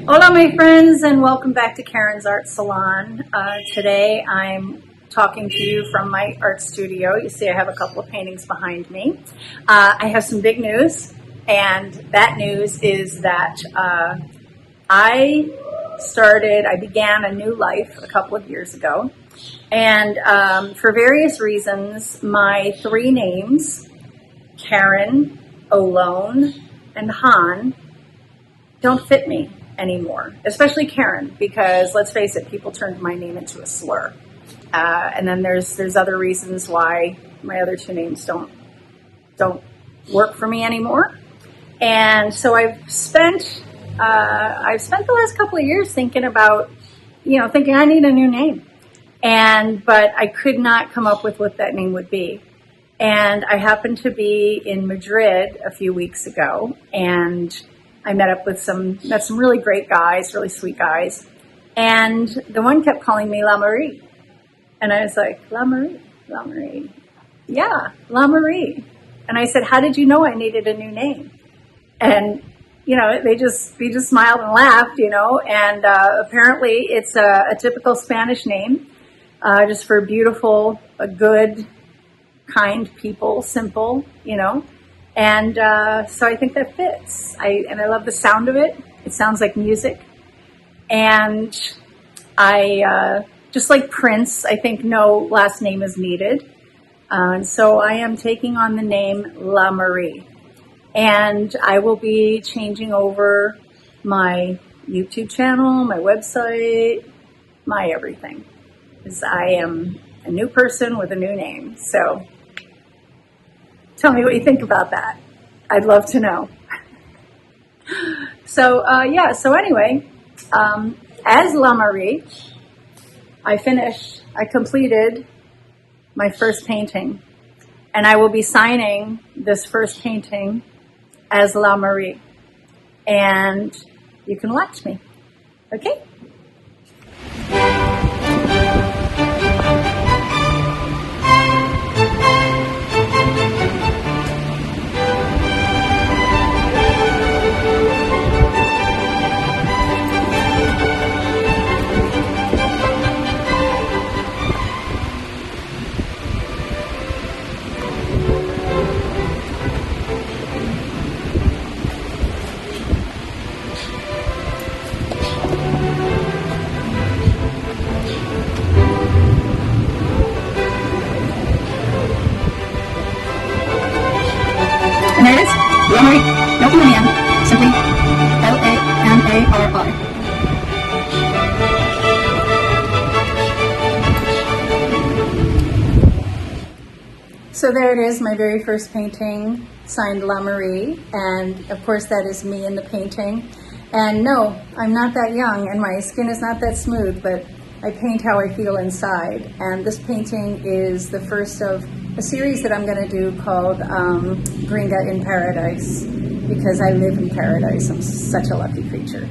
Hola, my friends, and welcome back to Karen's Art Salon. Today I'm talking to you from my art studio. You see I have a couple of paintings behind me. I have some big news, and that news is that I began a new life a couple of years ago, and for various reasons, my three names, Karen, Olone, and Han, don't fit me anymore, especially Karen, because let's face it, people turned my name into a slur. And then there's other reasons why my other two names don't work for me anymore. And so I've spent the last couple of years thinking about, thinking I need a new name. But I could not come up with what that name would be. And I happened to be in Madrid a few weeks ago, and I met some really great guys, really sweet guys. And the one kept calling me La Marie. And I was like, La Marie. Yeah, La Marie. And I said, how did you know I needed a new name? And, they just smiled and laughed, and apparently it's a typical Spanish name, just for beautiful, good, kind people, simple, And so I think that fits. I love the sound of it. It sounds like music. And I, just like Prince, I think no last name is needed. And so I am taking on the name La Marie. And I will be changing over my YouTube channel, my website, my everything. Because I am a new person with a new name. So tell me what you think about that. I'd love to know. So anyway, as La Marie, I completed my first painting, and I will be signing this first painting as La Marie, and you can watch me, okay? And there it is, La Marie, no E on the end, simply L-A-M-A-R-I. So there it is, my very first painting, signed La Marie, and of course that is me in the painting. And no, I'm not that young, and my skin is not that smooth, but I paint how I feel inside. And this painting is the first of a series that I'm going to do called Gringa in Paradise, because I live in paradise. I'm such a lucky creature.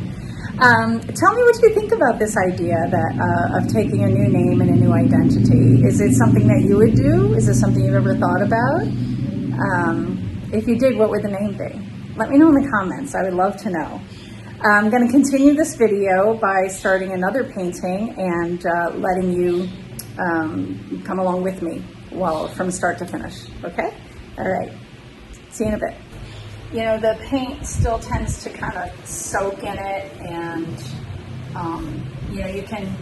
Tell me what you think about this idea of taking a new name and a new identity. Is it something that you would do? Is it something you've ever thought about? If you did, what would the name be? Let me know in the comments. I would love to know. I'm going to continue this video by starting another painting and letting you come along with me from start to finish, okay? All right, see you in a bit. The paint still tends to kind of soak in it, and you can,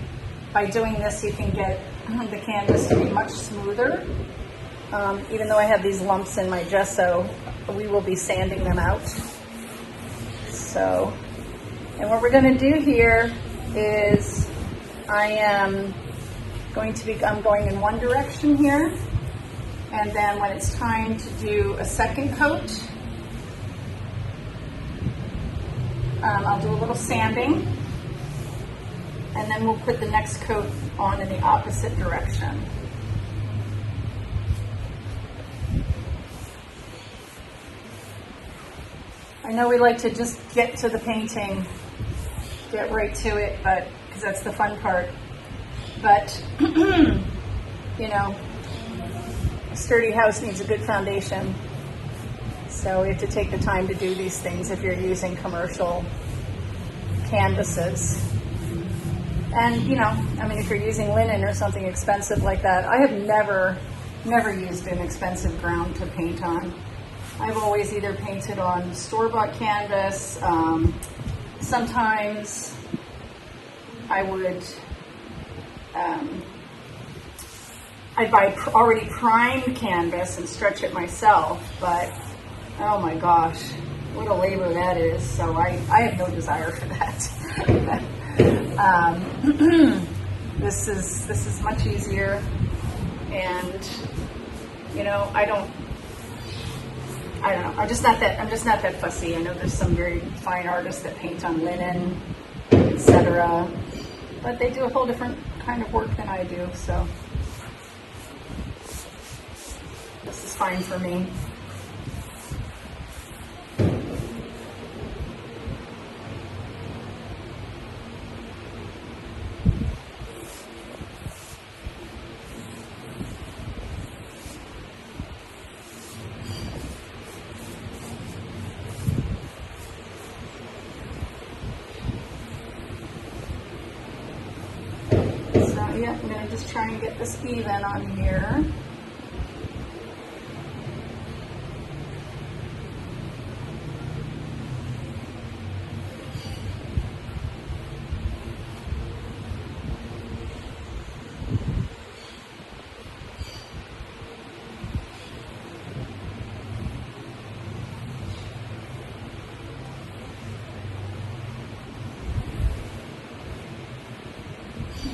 by doing this, you can get the canvas to be much smoother. Even though I have these lumps in my gesso, we will be sanding them out. So, and what we're going to do here is I'm going in one direction here, and then when it's time to do a second coat, I'll do a little sanding, and then we'll put the next coat on in the opposite direction. I know we like to just get to the painting, get right to it, but because that's the fun part. But, a sturdy house needs a good foundation. So we have to take the time to do these things if you're using commercial canvases. And, you know, I mean, if you're using linen or something expensive like that, I have never used an expensive ground to paint on. I've always either painted on store-bought canvas. Sometimes I would, I'd buy already primed canvas and stretch it myself, but oh my gosh, what a labor that is. So I have no desire for that. This is much easier, and you know, I don't know. I'm just not that fussy. I know there's some very fine artists that paint on linen, etc., but they do a whole different kind of work than I do. So this is fine for me. Yeah, I'm going to just try and get this even on here.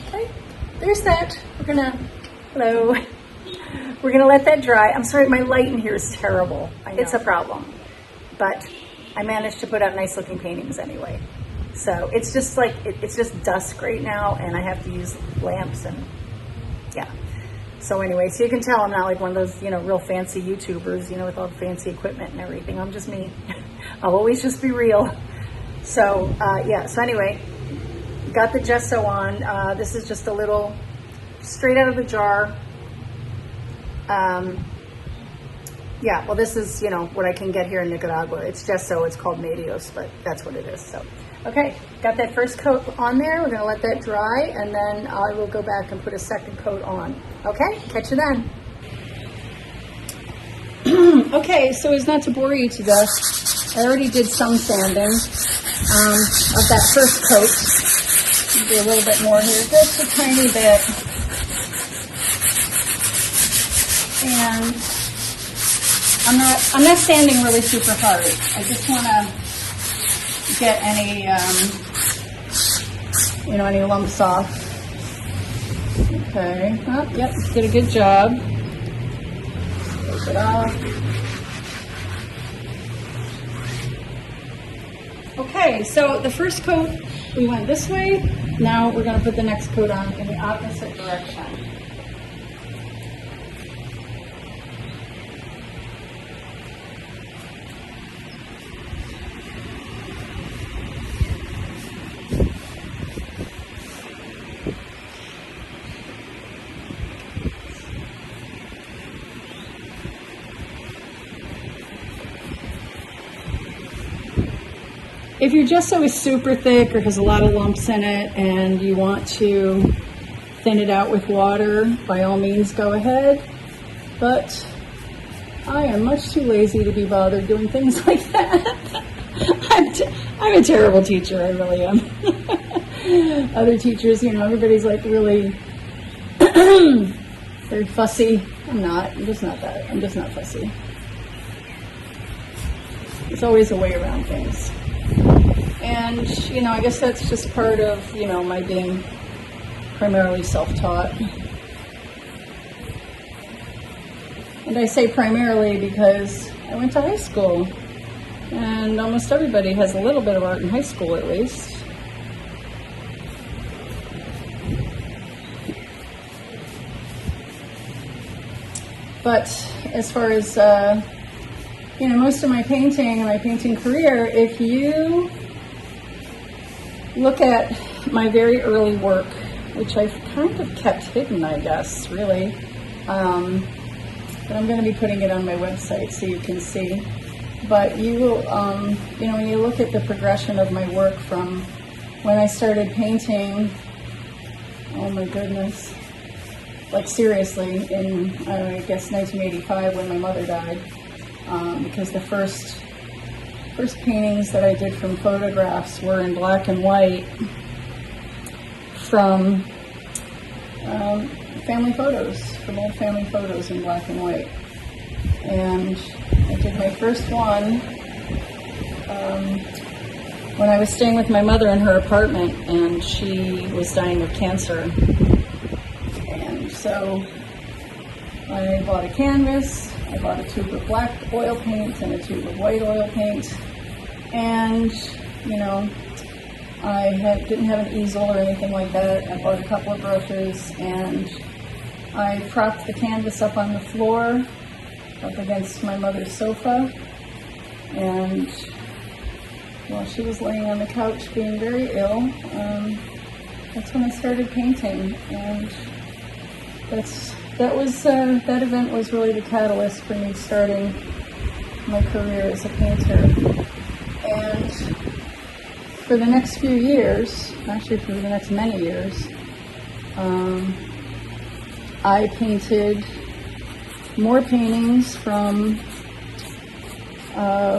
Okay. There's that. We're gonna let that dry. I'm sorry, my light in here is terrible. It's a problem, but I managed to put out nice looking paintings anyway. So it's just like, it's just dusk right now, and I have to use lamps, and yeah. So anyway, so you can tell I'm not like one of those, you know, real fancy YouTubers, you know, with all the fancy equipment and everything. I'm just me. I'll always just be real. So yeah, so anyway, got the gesso on. This is just a little straight out of the jar. Yeah, well, this is, you know, what I can get here in Nicaragua. It's gesso, it's called Medios, but that's what it is. So, okay, got that first coat on there. We're gonna let that dry, and then I will go back and put a second coat on. Okay, catch you then. Okay, so as not to bore you to death, I already did some sanding of that first coat. Do a little bit more here, just a tiny bit. And I'm not sanding really super hard. I just want to get any you know, any lumps off. Okay. Oh, yep, did a good job. Take it off. Okay, so the first coat, we went this way. Now we're going to put the next coat on in the opposite direction. If your gesso is super thick or has a lot of lumps in it and you want to thin it out with water, by all means go ahead. But I am much too lazy to be bothered doing things like that. I'm a terrible teacher, I really am. Other teachers, you know, everybody's like really very fussy. I'm not. I'm just not that. I'm just not fussy. There's always a way around things. And, you know, I guess that's just part of, you know, my being primarily self-taught. And I say primarily because I went to high school, and almost everybody has a little bit of art in high school at least. But as far as, you know, most of my painting and my painting career, if you look at my very early work, which I've kind of kept hidden, I guess, really, but I'm going to be putting it on my website so you can see. But you will, you know, when you look at the progression of my work from when I started painting, oh my goodness, like seriously, in I guess 1985 when my mother died, because the first paintings that I did from photographs were in black and white from family photos, from old family photos in black and white. And I did my first one when I was staying with my mother in her apartment, and she was dying of cancer. And so I bought a canvas, I bought a tube of black oil paint and a tube of white oil paint, and, you know, I didn't have an easel or anything like that. I bought a couple of brushes, and I propped the canvas up on the floor, up against my mother's sofa, and while she was laying on the couch being very ill, that's when I started painting. And that event was really the catalyst for me starting my career as a painter. And for the next few years, actually for the next many years, I painted more paintings from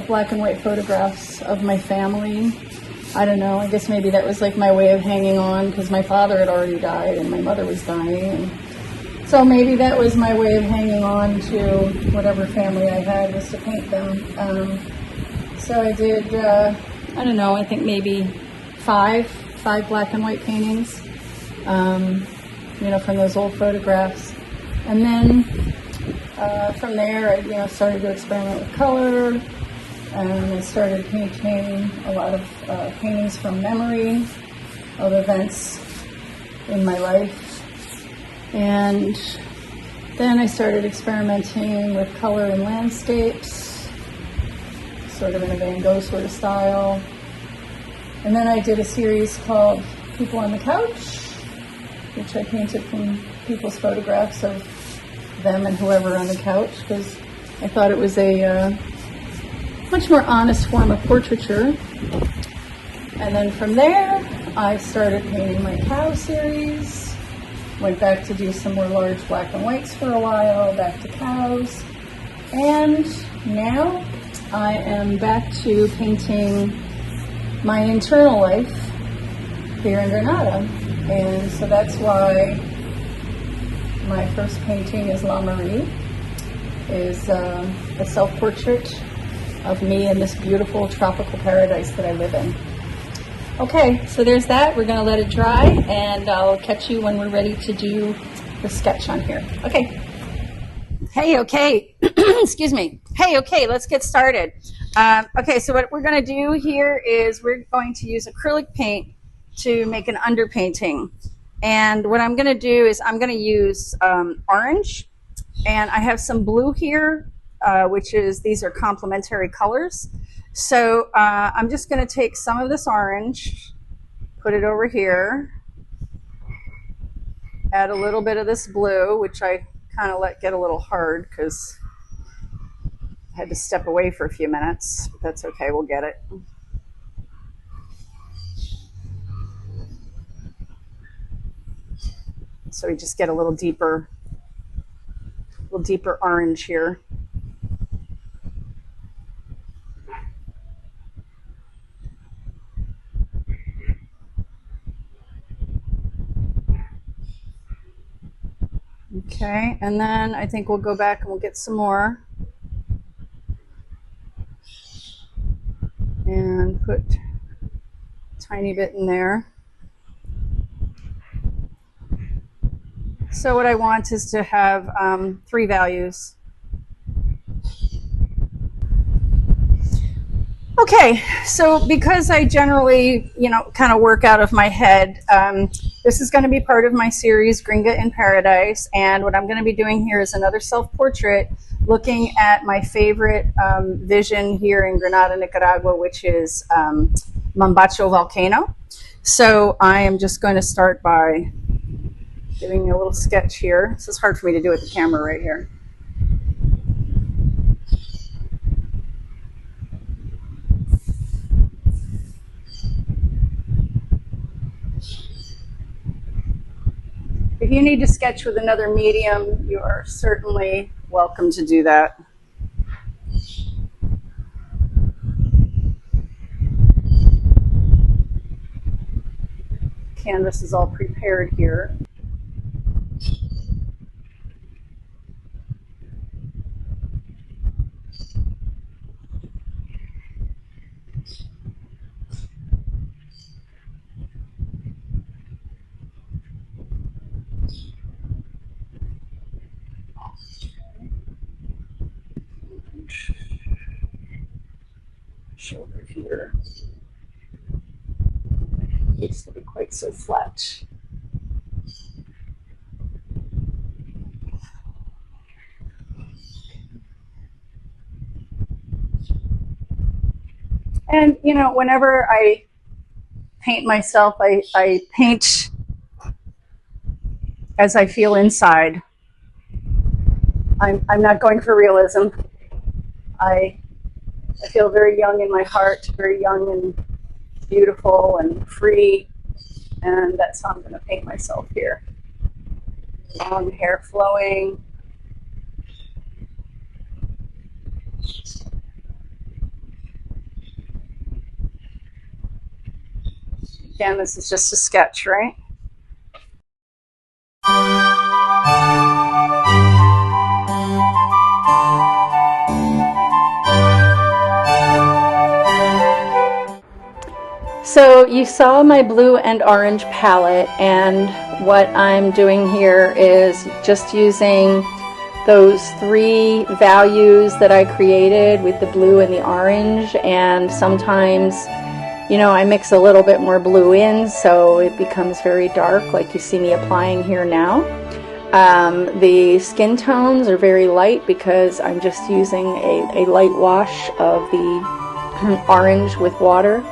black and white photographs of my family. I don't know, I guess maybe that was like my way of hanging on, because my father had already died and my mother was dying. And so maybe that was my way of hanging on to whatever family I had, was to paint them. So I did, I don't know, I think maybe five black and white paintings, you know, from those old photographs. And then from there, I started to experiment with color, and I started painting a lot of paintings from memory of events in my life. And then I started experimenting with color in landscapes, sort of in a Van Gogh sort of style. And then I did a series called People on the Couch, which I painted from people's photographs of them and whoever on the couch, because I thought it was a much more honest form of portraiture. And then from there, I started painting my cow series, went back to do some more large black and whites for a while, back to cows, and now I am back to painting my internal life here in Granada. And so that's why my first painting is La Marie, is a self-portrait of me in this beautiful tropical paradise that I live in. Okay, so there's that. We're going to let it dry, and I'll catch you when we're ready to do the sketch on here. Okay. Hey, okay. Excuse me. Hey, okay, let's get started. Okay, so what we're going to do here is we're going to use acrylic paint to make an underpainting. And what I'm going to do is I'm going to use orange, and I have some blue here, these are complementary colors. So I'm just going to take some of this orange, put it over here, add a little bit of this blue, which I kind of let get a little hard because I had to step away for a few minutes. But that's okay, we'll get it. So we just get a little deeper orange here. Okay, and then I think we'll go back and we'll get some more and put a tiny bit in there. So what I want is to have 3 values. Okay, so because I generally, kind of work out of my head, this is going to be part of my series, Gringa in Paradise, and what I'm going to be doing here is another self-portrait looking at my favorite vision here in Granada, Nicaragua, which is Mombacho volcano. So I am just going to start by doing a little sketch here. This is hard for me to do with the camera right here. If you need to sketch with another medium, you are certainly welcome to do that. Canvas is all prepared here. Shoulder here. It's not quite so flat. And you know, whenever I paint myself, I paint as I feel inside. I'm not going for realism. I feel very young in my heart, very young and beautiful and free, and that's how I'm going to paint myself here. Long hair flowing. Again, this is just a sketch, right? So you saw my blue and orange palette, and what I'm doing here is just using those three values that I created with the blue and the orange, and sometimes, you know, I mix a little bit more blue in so it becomes very dark like you see me applying here now. The skin tones are very light because I'm just using a light wash of the orange with water.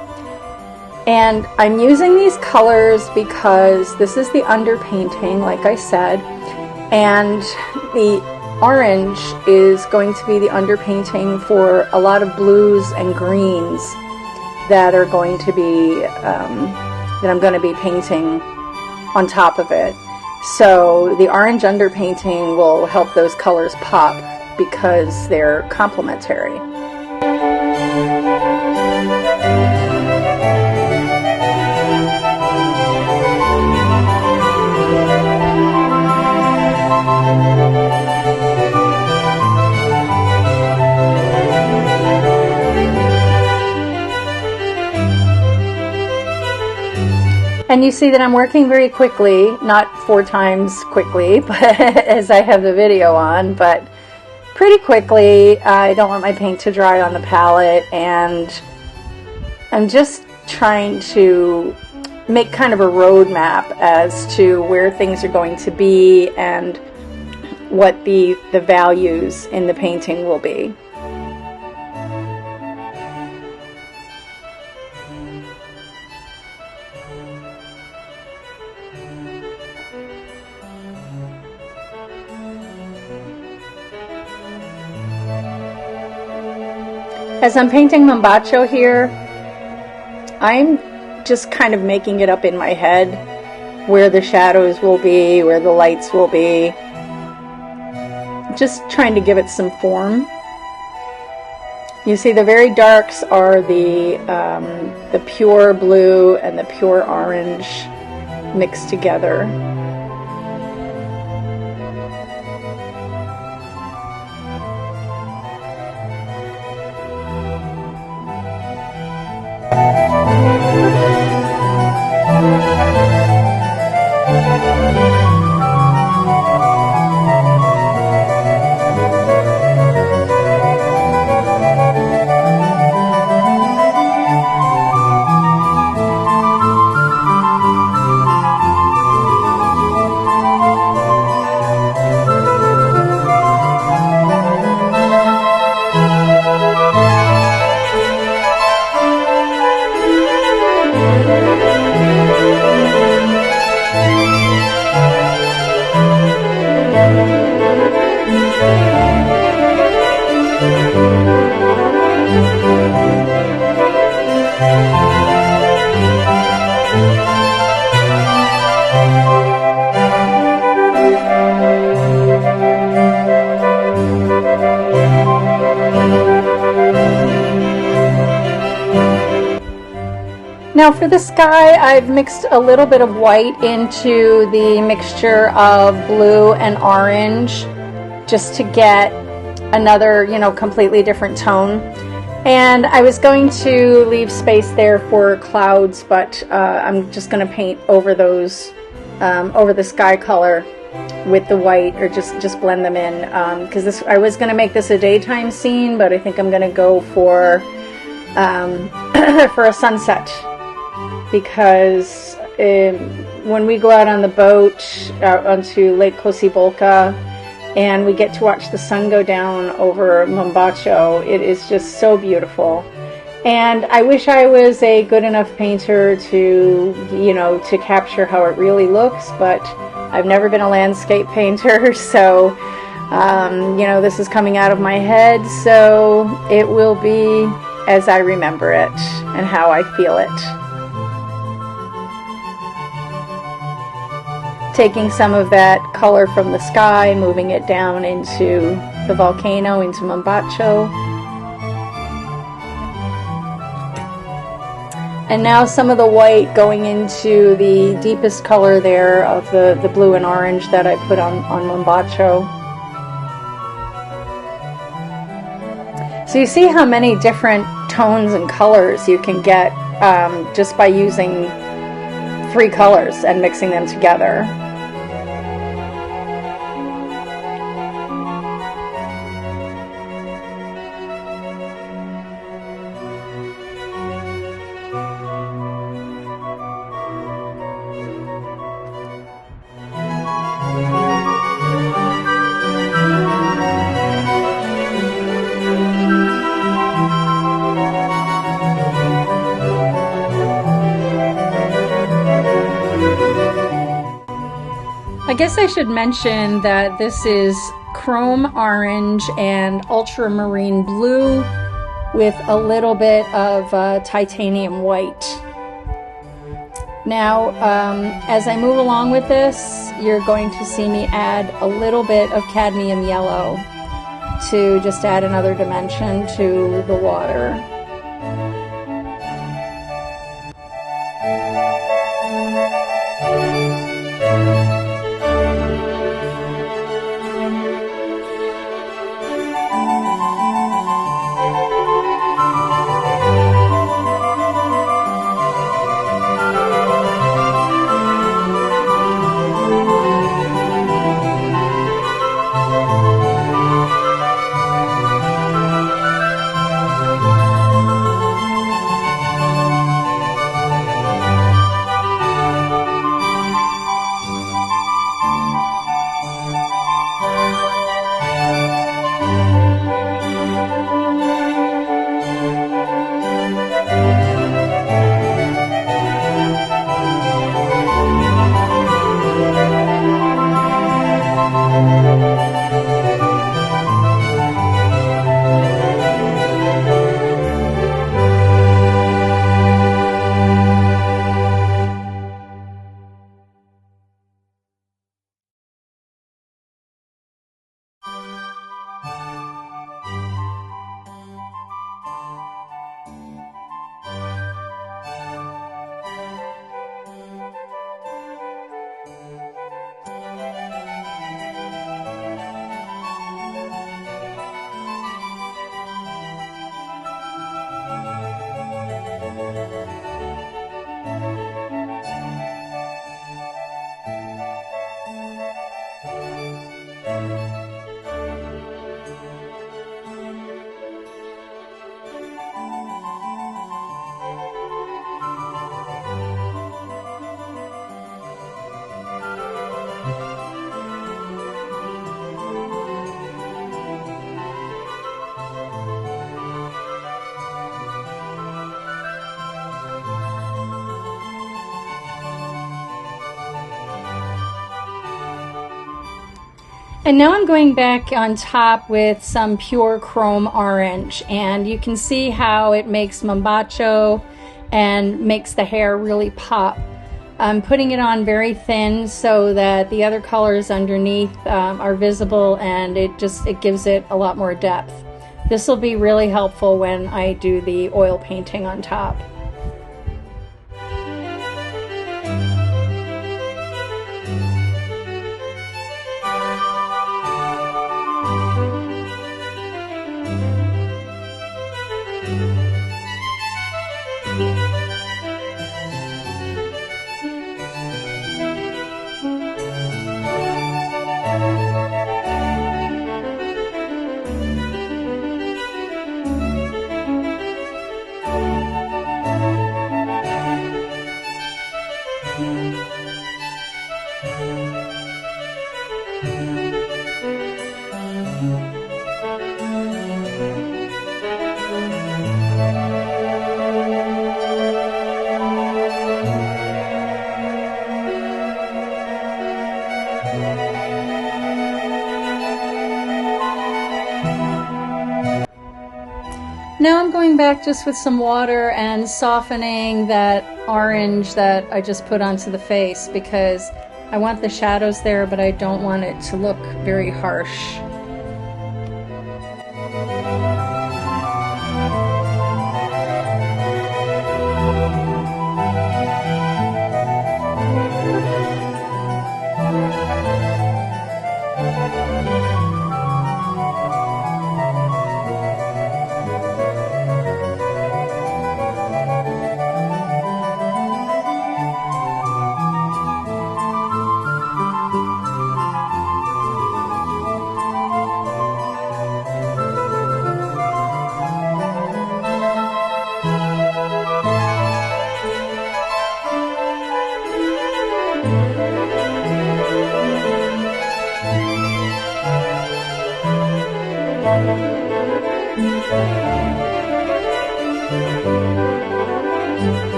And I'm using these colors because this is the underpainting, like I said, and the orange is going to be the underpainting for a lot of blues and greens that are going to be, that I'm going to be painting on top of it. So the orange underpainting will help those colors pop because they're complementary. And you see that I'm working very quickly, not 4 times quickly, but as I have the video on, but pretty quickly. I don't want my paint to dry on the palette, and I'm just trying to make kind of a roadmap as to where things are going to be and what the values in the painting will be. As I'm painting Mombacho here, I'm just kind of making it up in my head where the shadows will be, where the lights will be. Just trying to give it some form. You see the very darks are the pure blue and the pure orange mixed together. Now for the sky, I've mixed a little bit of white into the mixture of blue and orange just to get another, you know, completely different tone. And I was going to leave space there for clouds, but I'm just going to paint over those, over the sky color with the white, or just blend them in, because I was going to make this a daytime scene, but I think I'm going to go for for a sunset, because when we go out on the boat out onto Lake Kosibolka and we get to watch the sun go down over Mombacho, it is just so beautiful. And I wish I was a good enough painter to, you know, to capture how it really looks, but I've never been a landscape painter, so you know, this is coming out of my head, so it will be as I remember it and how I feel it. Taking some of that color from the sky, moving it down into the volcano, into Mombacho. And now some of the white going into the deepest color there of the blue and orange that I put on Mombacho. So you see how many different tones and colors you can get just by using 3 colors and mixing them together. I guess I should mention that this is chrome orange and ultramarine blue with a little bit of titanium white. Now, as I move along with this, you're going to see me add a little bit of cadmium yellow to just add another dimension to the water. And now I'm going back on top with some pure chrome orange, and you can see how it makes Mombacho and makes the hair really pop. I'm putting it on very thin so that the other colors underneath are visible, and it gives it a lot more depth. This will be really helpful when I do the oil painting on top. Now I'm going back just with some water and softening that orange that I just put onto the face, because I want the shadows there, but I don't want it to look very harsh.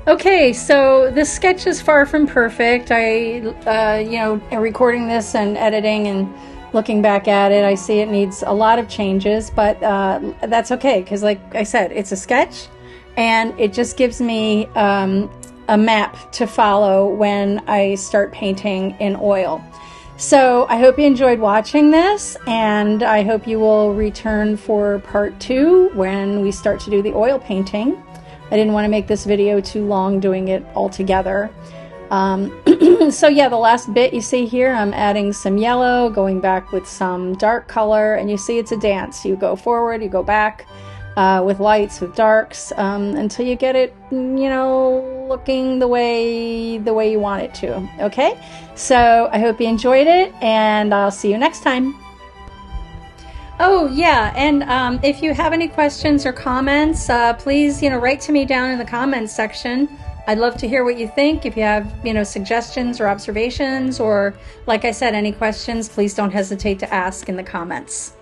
Okay, so this sketch is far from perfect. In recording this and editing and looking back at it, I see it needs a lot of changes, but that's okay, because like I said, it's a sketch, and it just gives me a map to follow when I start painting in oil. So I hope you enjoyed watching this, and I hope you will return for part 2 when we start to do the oil painting. I didn't want to make this video too long doing it all together. So yeah, the last bit you see here, I'm adding some yellow, going back with some dark color, and you see it's a dance. You go forward, you go back with lights, with darks, until you get it, looking the way you want it to. Okay, so I hope you enjoyed it, and I'll see you next time. Oh yeah, and if you have any questions or comments, please write to me down in the comments section. I'd love to hear what you think. If you have suggestions or observations, or like I said, any questions, please don't hesitate to ask in the comments.